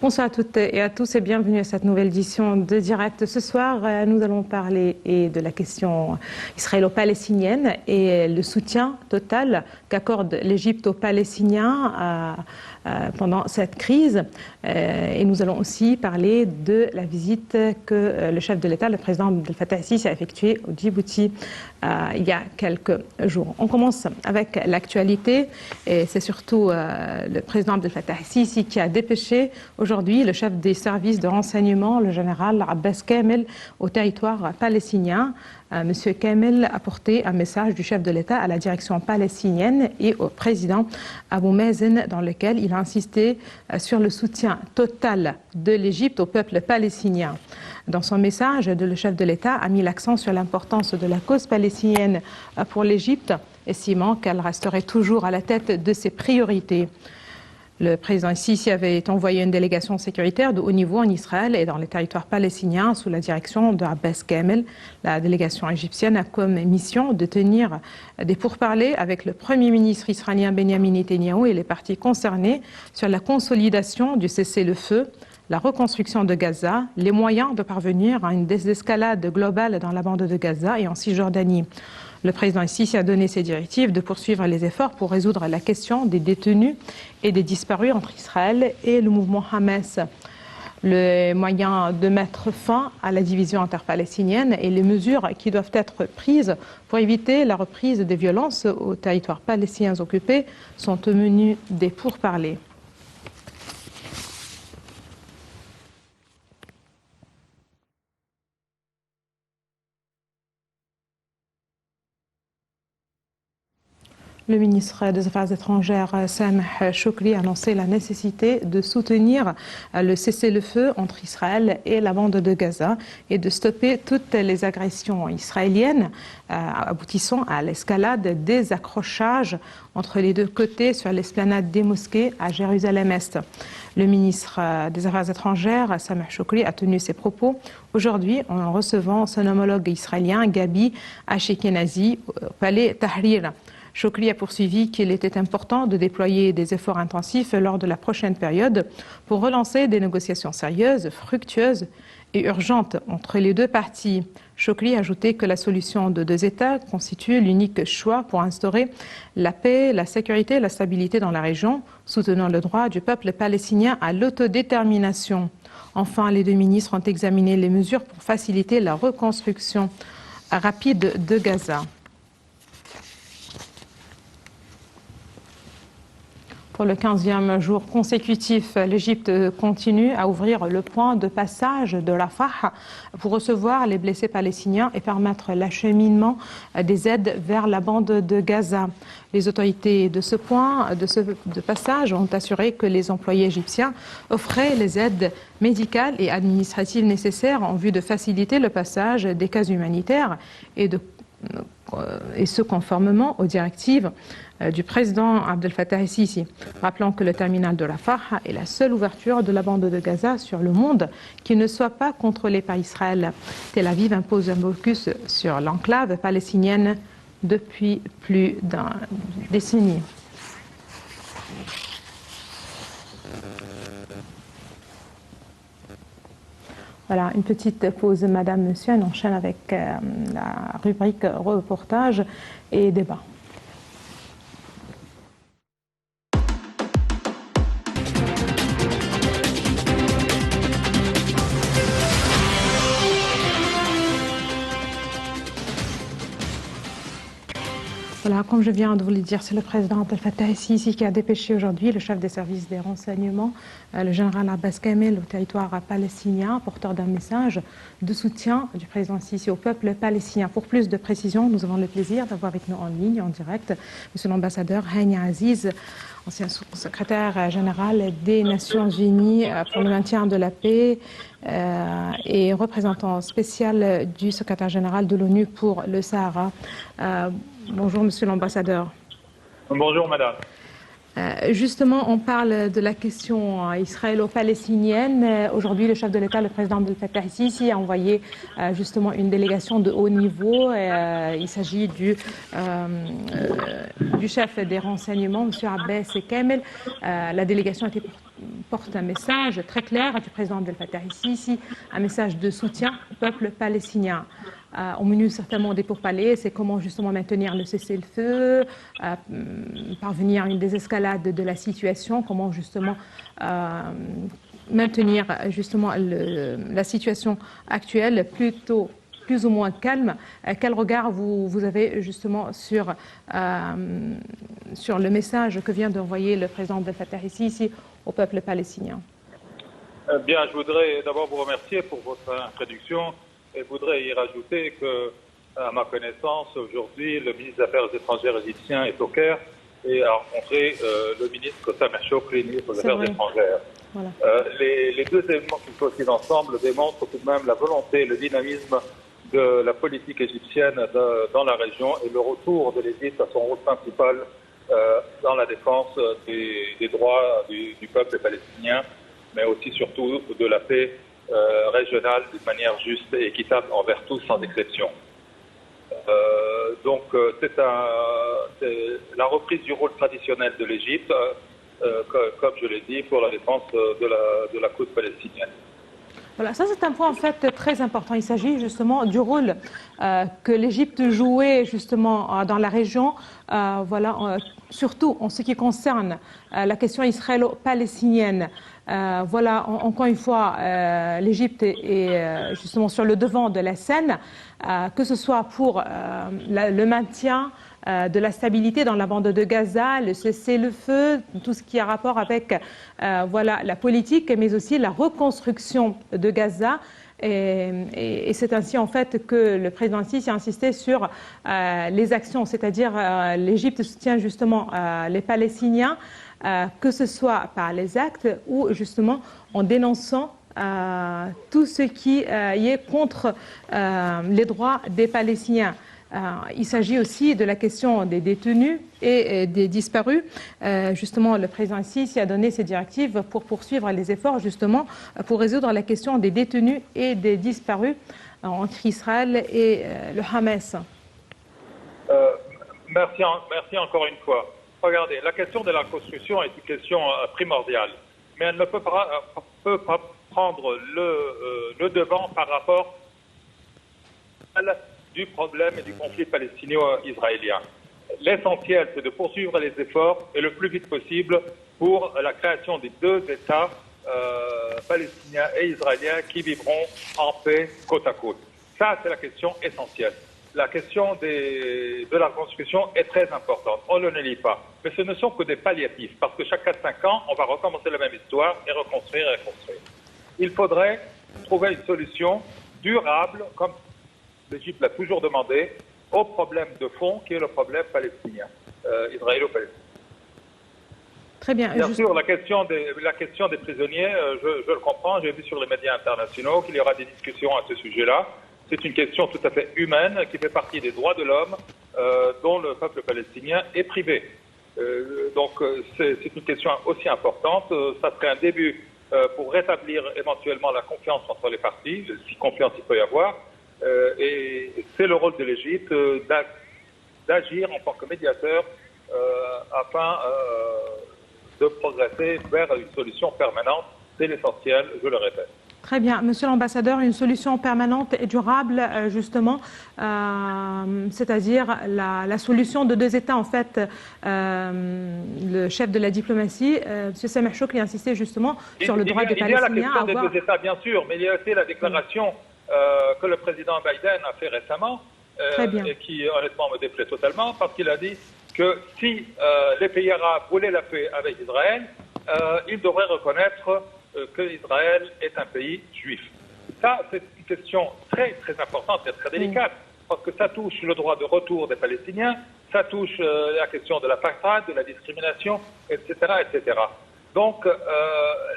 Bonsoir à toutes et à tous et bienvenue à cette nouvelle édition de Direct. Ce soir, nous allons parler de la question israélo-palestinienne et le soutien total qu'accorde l'Égypte aux Palestiniens pendant cette crise. Et nous allons aussi parler de la visite que le chef de l'État, le président Abdel Fattah el-Sisi, a effectuée au Djibouti il y a quelques jours. On commence avec l'actualité et c'est surtout le président Abdel Fattah el-Sisi qui a dépêché aujourd'hui le chef des services de renseignement, le général Abbas Kamel, au territoire palestinien. Monsieur Kamel a porté un message du chef de l'État à la direction palestinienne et au président Abou Mazen dans lequel il a insisté sur le soutien total de l'Égypte au peuple palestinien. Dans son message, le chef de l'État a mis l'accent sur l'importance de la cause palestinienne pour l'Égypte, estimant qu'elle resterait toujours à la tête de ses priorités. Le président Sisi avait envoyé une délégation sécuritaire de haut niveau en Israël et dans les territoires palestiniens sous la direction de Abbas Kamel. La délégation égyptienne a comme mission de tenir des pourparlers avec le Premier ministre israélien Benjamin Netanyahou et les parties concernées sur la consolidation du cessez-le-feu, la reconstruction de Gaza, les moyens de parvenir à une désescalade globale dans la bande de Gaza et en Cisjordanie. Le président Sisi a donné ses directives de poursuivre les efforts pour résoudre la question des détenus et des disparus entre Israël et le mouvement Hamas. Le moyen de mettre fin à la division interpalestinienne et les mesures qui doivent être prises pour éviter la reprise des violences aux territoires palestiniens occupés sont au menu des pourparlers. Le ministre des Affaires étrangères, Sameh Choukri, a annoncé la nécessité de soutenir le cessez-le-feu entre Israël et la bande de Gaza et de stopper toutes les agressions israéliennes aboutissant à l'escalade des accrochages entre les deux côtés sur l'esplanade des mosquées à Jérusalem-Est. Le ministre des Affaires étrangères, Sameh Choukri, a tenu ses propos aujourd'hui en recevant son homologue israélien, Gabi Ashkenazi, au palais Tahrir. Choukri a poursuivi qu'il était important de déployer des efforts intensifs lors de la prochaine période pour relancer des négociations sérieuses, fructueuses et urgentes entre les deux parties. Choukri a ajouté que la solution de deux États constitue l'unique choix pour instaurer la paix, la sécurité et la stabilité dans la région, soutenant le droit du peuple palestinien à l'autodétermination. Enfin, les deux ministres ont examiné les mesures pour faciliter la reconstruction rapide de Gaza. Pour le 15e jour consécutif, l'Égypte continue à ouvrir le point de passage de Rafah pour recevoir les blessés palestiniens et permettre l'acheminement des aides vers la bande de Gaza. Les autorités de ce point de passage ont assuré que les employés égyptiens offraient les aides médicales et administratives nécessaires en vue de faciliter le passage des cas humanitaires et ce conformément aux directives du président Abdel Fattah el-Sisi, rappelant que le terminal de Rafah est la seule ouverture de la bande de Gaza sur le monde qui ne soit pas contrôlée par Israël. Tel Aviv impose un blocus sur l'enclave palestinienne depuis plus d'une décennie. Voilà, une petite pause, madame, monsieur. On enchaîne avec la rubrique reportage et débat. Voilà, comme je viens de vous le dire, c'est le président Abdel Fattah el-Sisi qui a dépêché aujourd'hui le chef des services des renseignements, le général Abbas Kamel, au territoire palestinien, porteur d'un message de soutien du président Sisi au peuple palestinien. Pour plus de précisions, nous avons le plaisir d'avoir avec nous en ligne, en direct, monsieur l'ambassadeur Hani Aziz, ancien secrétaire général des Nations Unies pour le maintien de la paix et représentant spécial du secrétaire général de l'ONU pour le Sahara. Bonjour, monsieur l'ambassadeur. Bonjour, madame. Justement, on parle de la question israélo-palestinienne. Aujourd'hui, le chef de l'État, le président Abdel Fattah el-Sisi, a envoyé justement une délégation de haut niveau. Il s'agit du chef des renseignements, M. Abbas Kamel. La délégation a été porte un message très clair du président Abdel Fattah ici, un message de soutien au peuple palestinien. Au menu certainement des pourparlers, c'est comment justement maintenir le cessez-le-feu, parvenir à une désescalade de la situation, comment justement maintenir justement la situation actuelle plutôt plus ou moins calme. Quel regard vous avez justement sur le message que vient d'envoyer le président Abdel Fattah ici au peuple palestinien? Bien, je voudrais d'abord vous remercier pour votre introduction et je voudrais y rajouter que, à ma connaissance, aujourd'hui, le ministre des Affaires étrangères égyptien est au Caire et a rencontré le ministre Sameh Shoukry, ministre des Affaires étrangères. Voilà. Les deux éléments qui coïncident ensemble démontrent tout de même la volonté, le dynamisme de la politique égyptienne dans la région et le retour de l'Égypte à son rôle principal dans la défense des droits du peuple palestinien, mais aussi surtout de la paix régionale d'une manière juste et équitable envers tous sans exception. Donc c'est la reprise du rôle traditionnel de l'Égypte, comme je l'ai dit, pour la défense de la côte palestinienne. Voilà, ça c'est un point en fait très important. Il s'agit justement du rôle que l'Égypte jouait justement dans la région, surtout en ce qui concerne la question israélo-palestinienne. Encore une fois, l'Égypte est justement sur le devant de la scène, que ce soit pour le maintien de la stabilité dans la bande de Gaza, le cessez-le-feu, tout ce qui a rapport avec la politique, mais aussi la reconstruction de Gaza. Et c'est ainsi en fait que le président Sisi a insisté sur les actions, c'est-à-dire l'Égypte soutient justement les Palestiniens, que ce soit par les actes ou justement en dénonçant tout ce qui est contre les droits des Palestiniens. Il s'agit aussi de la question des détenus et des disparus. Justement, le président Sisi a donné ses directives pour poursuivre les efforts justement pour résoudre la question des détenus et des disparus entre Israël et le Hamas. Merci encore une fois. Regardez, la question de la construction est une question primordiale, mais elle ne peut pas prendre le devant par rapport du problème et du conflit palestino-israélien. L'essentiel, c'est de poursuivre les efforts et le plus vite possible pour la création des deux États palestiniens et israéliens qui vivront en paix côte à côte. Ça, c'est la question essentielle. La question de la reconstruction est très importante. On ne le nie pas. Mais ce ne sont que des palliatifs, parce que chaque 4-5 ans, on va recommencer la même histoire et reconstruire et reconstruire. Il faudrait trouver une solution durable, comme l'Égypte l'a toujours demandé, au problème de fond qui est le problème palestinien, israélo-palestinien. Très bien. Bien sûr, la question des prisonniers, je le comprends, j'ai vu sur les médias internationaux qu'il y aura des discussions à ce sujet-là. C'est une question tout à fait humaine qui fait partie des droits de l'homme dont le peuple palestinien est privé. Donc c'est une question aussi importante. Ça serait un début pour rétablir éventuellement la confiance entre les parties, si confiance il peut y avoir. Et c'est le rôle de l'Égypte d'agir en tant que médiateur afin de progresser vers une solution permanente. C'est l'essentiel, je le répète. Très bien. Monsieur l'ambassadeur, une solution permanente et durable, justement, c'est-à-dire la solution de deux États, en fait, le chef de la diplomatie, M. Sameh Shoukry, a insisté justement sur le droit des Palestiniens. Il y a la question des deux États, bien sûr, mais il y a aussi la déclaration que le président Biden a fait récemment, et qui honnêtement me déplaît totalement, parce qu'il a dit que si les pays arabes voulaient la paix avec Israël, ils devraient reconnaître que Israël est un pays juif. Ça, c'est une question très, très importante et très délicate, parce que ça touche le droit de retour des Palestiniens, ça touche la question de l'apartheid, de la discrimination, etc., etc. Donc,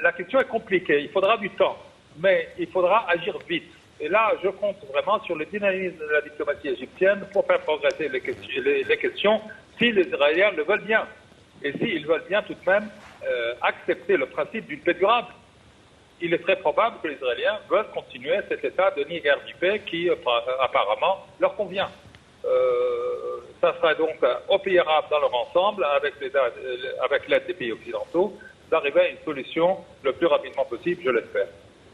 la question est compliquée. Il faudra du temps, mais il faudra agir vite. Et là, je compte vraiment sur le dynamisme de la diplomatie égyptienne pour faire progresser les questions, si les Israéliens le veulent bien. Et s'ils veulent bien tout de même accepter le principe d'une paix durable. Il est très probable que les Israéliens veulent continuer cet état de ni-guerre ni paix qui apparemment leur convient. Ça sera donc aux pays arabes dans leur ensemble, avec l'aide des pays occidentaux, d'arriver à une solution le plus rapidement possible, je l'espère.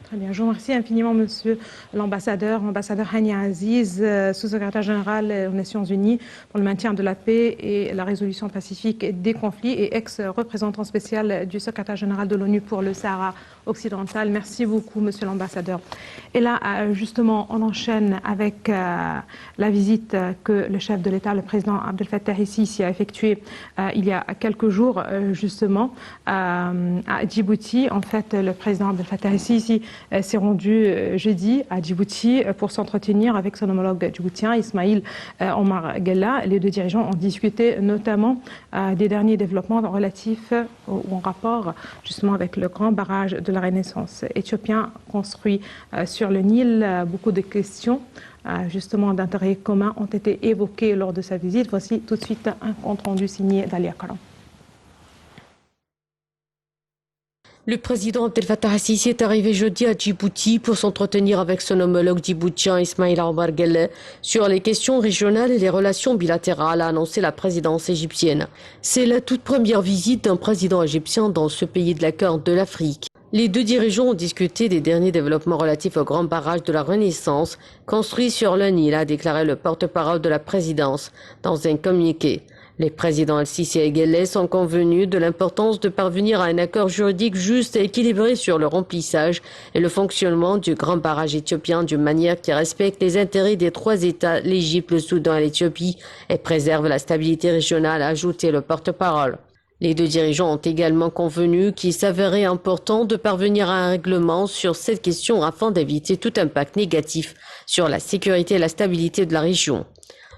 Très bien, je vous remercie infiniment, monsieur l'ambassadeur Hani Aziz, sous-secrétaire général aux Nations Unies pour le maintien de la paix et la résolution pacifique des conflits et ex-représentant spécial du secrétaire général de l'ONU pour le Sahara occidental. Merci beaucoup, monsieur l'ambassadeur. Et là, justement, on enchaîne avec la visite que le chef de l'État, le président Abdel Fattah el-Sisi, a effectuée il y a quelques jours, justement, à Djibouti. En fait, le président Abdel Fattah el-Sisi s'est rendu jeudi à Djibouti pour s'entretenir avec son homologue djiboutien, Ismaïl Omar Guelleh. Les deux dirigeants ont discuté notamment des derniers développements relatifs ou en rapport justement avec le grand barrage de la Renaissance éthiopien construit sur le Nil. Beaucoup de questions justement d'intérêt commun ont été évoquées lors de sa visite. Voici tout de suite un compte rendu signé d'Alia Karam. Le président Abdel Fattah el-Sisi est arrivé jeudi à Djibouti pour s'entretenir avec son homologue djiboutien Ismaïl Omar Guelleh sur les questions régionales et les relations bilatérales, a annoncé la présidence égyptienne. C'est la toute première visite d'un président égyptien dans ce pays de la Corne de l'Afrique. Les deux dirigeants ont discuté des derniers développements relatifs au grand barrage de la Renaissance construit sur le Nil, a déclaré le porte-parole de la présidence dans un communiqué. Les présidents el-Sisi et Guelleh sont convenus de l'importance de parvenir à un accord juridique juste et équilibré sur le remplissage et le fonctionnement du grand barrage éthiopien d'une manière qui respecte les intérêts des trois États, l'Égypte, le Soudan et l'Éthiopie, et préserve la stabilité régionale, a ajouté le porte-parole. Les deux dirigeants ont également convenu qu'il s'avérait important de parvenir à un règlement sur cette question afin d'éviter tout impact négatif sur la sécurité et la stabilité de la région.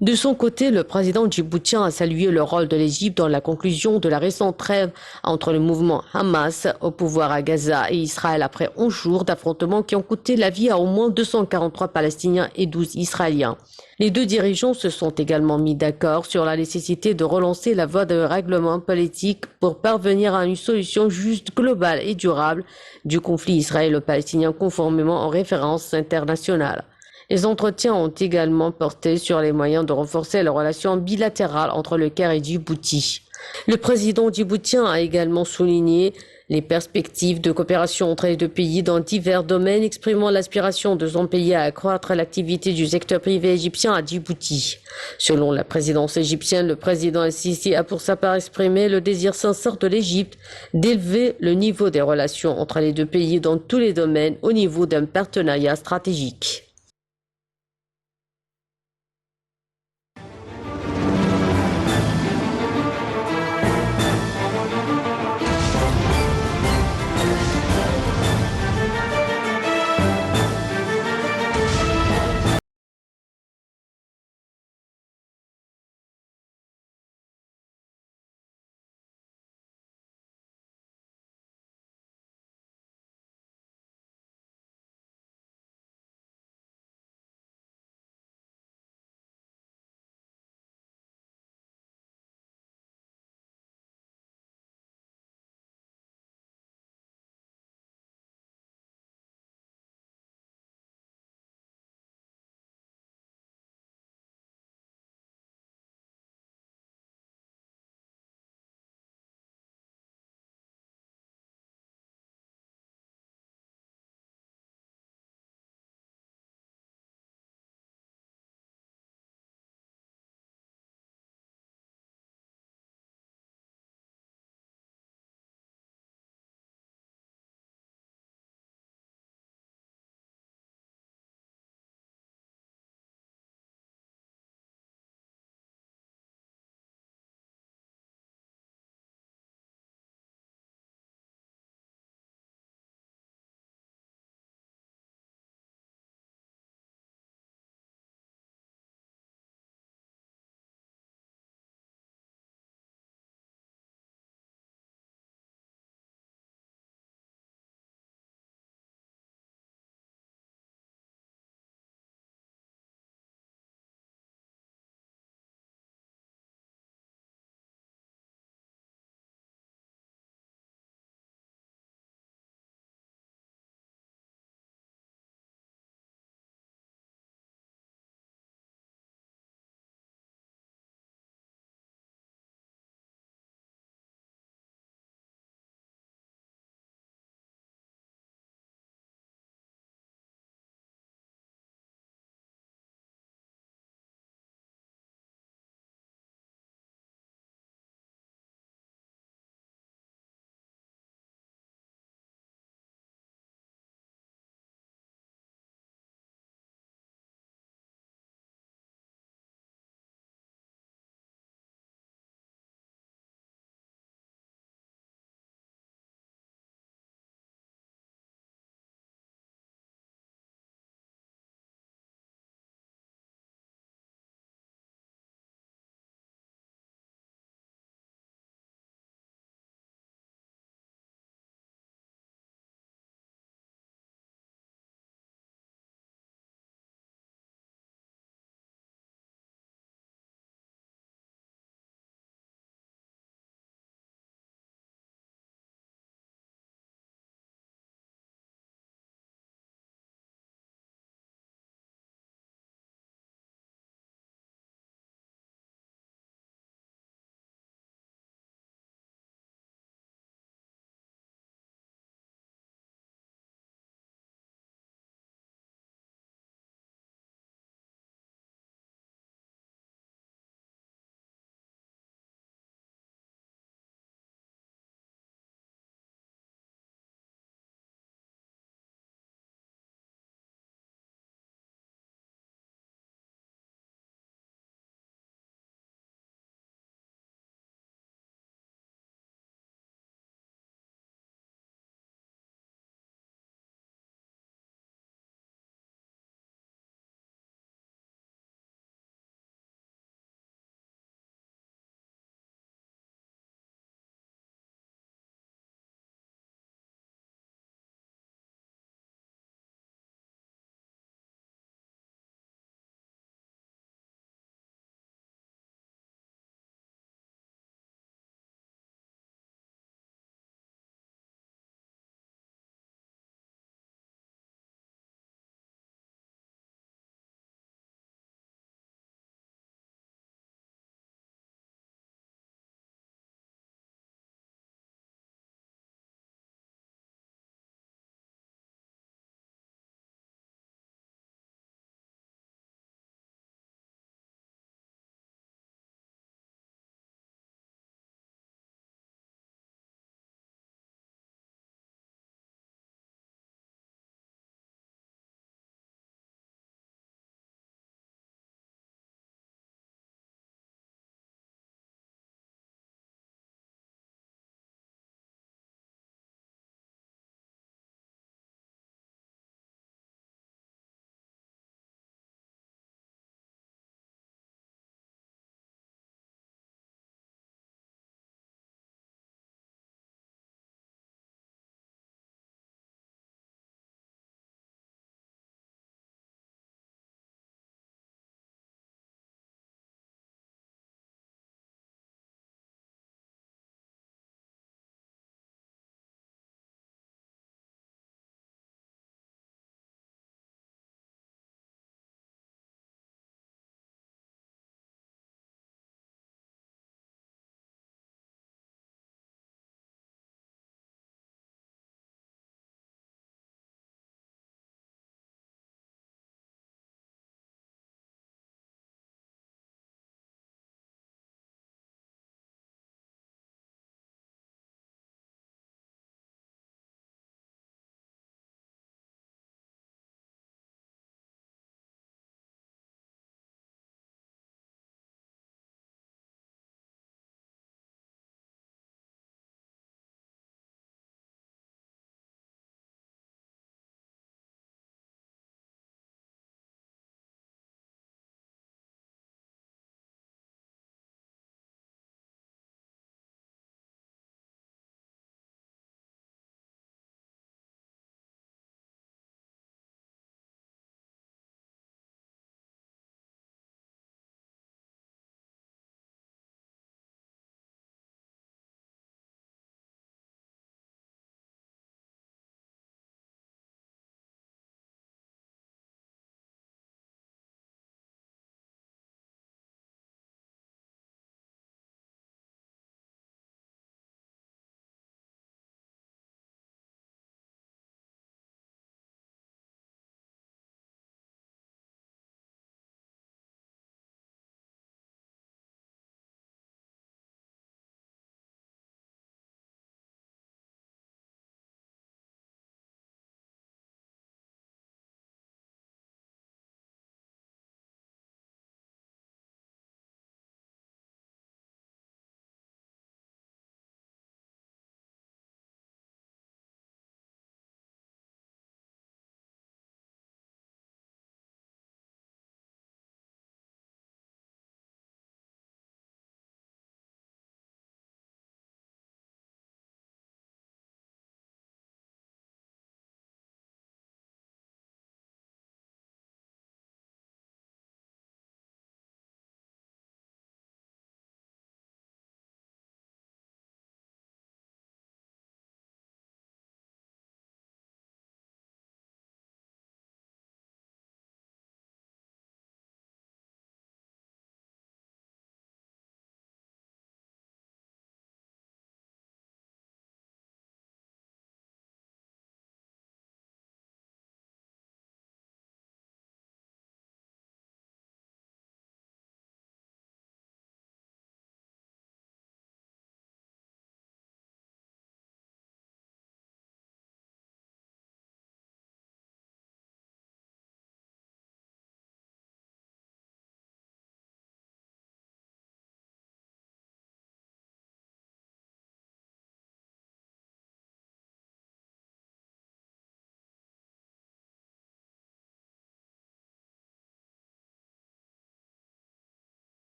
De son côté, le président djiboutien a salué le rôle de l'Égypte dans la conclusion de la récente trêve entre le mouvement Hamas au pouvoir à Gaza et Israël après 11 jours d'affrontements qui ont coûté la vie à au moins 243 Palestiniens et 12 Israéliens. Les deux dirigeants se sont également mis d'accord sur la nécessité de relancer la voie de règlement politique pour parvenir à une solution juste, globale et durable du conflit israélo-palestinien conformément aux références internationales. Les entretiens ont également porté sur les moyens de renforcer les relations bilatérales entre le Caire et Djibouti. Le président djiboutien a également souligné les perspectives de coopération entre les deux pays dans divers domaines, exprimant l'aspiration de son pays à accroître l'activité du secteur privé égyptien à Djibouti. Selon la présidence égyptienne, le président el-Sisi a pour sa part exprimé le désir sincère de l'Égypte d'élever le niveau des relations entre les deux pays dans tous les domaines au niveau d'un partenariat stratégique.